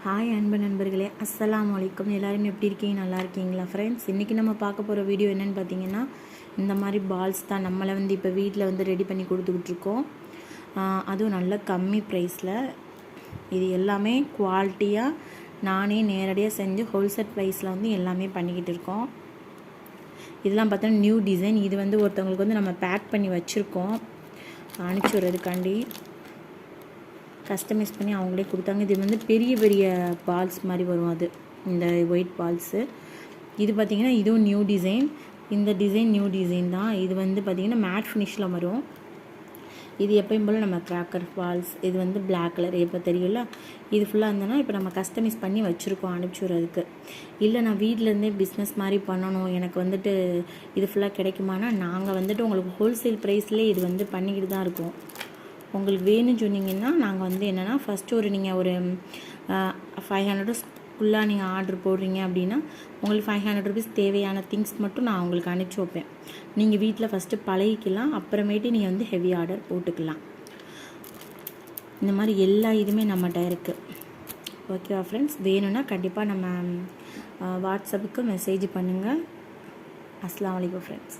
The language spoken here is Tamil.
ஹாய் அன்பு நண்பர்களே, அஸ்ஸலாமு அலைக்கும். எல்லோரும் எப்படி இருக்கீங்க? நல்லா இருக்கீங்களா ஃப்ரெண்ட்ஸ்? இன்றைக்கி நம்ம பார்க்க போகிற வீடியோ என்னென்னு பார்த்தீங்கன்னா, இந்த மாதிரி பால்ஸ் தான் நம்மளை இப்போ வீட்டில் ரெடி பண்ணி கொடுத்துக்கிட்ருக்கோம். அதுவும் நல்ல கம்மி ப்ரைஸில். இது எல்லாமே குவாலிட்டியாக நானே நேரடியாக செஞ்சு ஹோல்சேல் ப்ரைஸில் எல்லாமே பண்ணிக்கிட்டு இருக்கோம். இதெல்லாம் பார்த்தோன்னா நியூ டிசைன். இது ஒருத்தவங்களுக்கு நம்ம பேக் பண்ணி வச்சுருக்கோம் அனுப்பிச்சி விட்றதுக்காண்டி. கஸ்டமைஸ் பண்ணி அவங்களே கொடுத்தாங்க. இது பெரிய பெரிய பால்ஸ் மாதிரி வரும். அது இந்த ஒயிட் பால்ஸு. இது பார்த்திங்கன்னா இதுவும் நியூ டிசைன். இந்த டிசைன் நியூ டிசைன் தான். இது பார்த்திங்கன்னா மேட் ஃபினிஷில் வரும். இது எப்பயும் போல் நம்ம கிராக்கர் பால்ஸ். இது பிளாக் கலர் எப்போ தெரியும்ல. இது ஃபுல்லாக இருந்தோன்னா இப்போ நம்ம கஸ்டமைஸ் பண்ணி வச்சுருக்கோம் அனுப்பிச்சி விட்றதுக்கு. இல்லை நான் வீட்டிலேருந்தே பிஸ்னஸ் மாதிரி பண்ணணும், எனக்கு இது ஃபுல்லாக கிடைக்குமானா, நாங்கள் உங்களுக்கு ஹோல்சேல் ப்ரைஸ்லேயே இது பண்ணிக்கிட்டு தான் இருக்கோம். உங்களுக்கு வேணும்னு சொன்னீங்கன்னா நாங்கள் என்னென்னா ஃபஸ்ட்டு நீங்கள் ஒரு 500 நீங்கள் ஆர்டர் போடுறீங்க அப்படின்னா உங்களுக்கு 500 rupees தேவையான திங்ஸ் மட்டும் நான் உங்களுக்கு அனுப்பிச்சி வைப்பேன். நீங்கள் வீட்டில் ஃபஸ்ட்டு பழகிக்கலாம், அப்புறமேட்டு நீங்கள் ஹெவி ஆர்டர் போட்டுக்கலாம். இந்த மாதிரி எல்லா இதுவுமே நம்மகிட்ட இருக்குது. ஓகேவா ஃப்ரெண்ட்ஸ்? வேணும்னா கண்டிப்பாக நம்ம வாட்ஸ்அப்புக்கு மெசேஜ் பண்ணுங்கள். அஸ்ஸலாமு அலைக்கும் ஃப்ரெண்ட்ஸ்.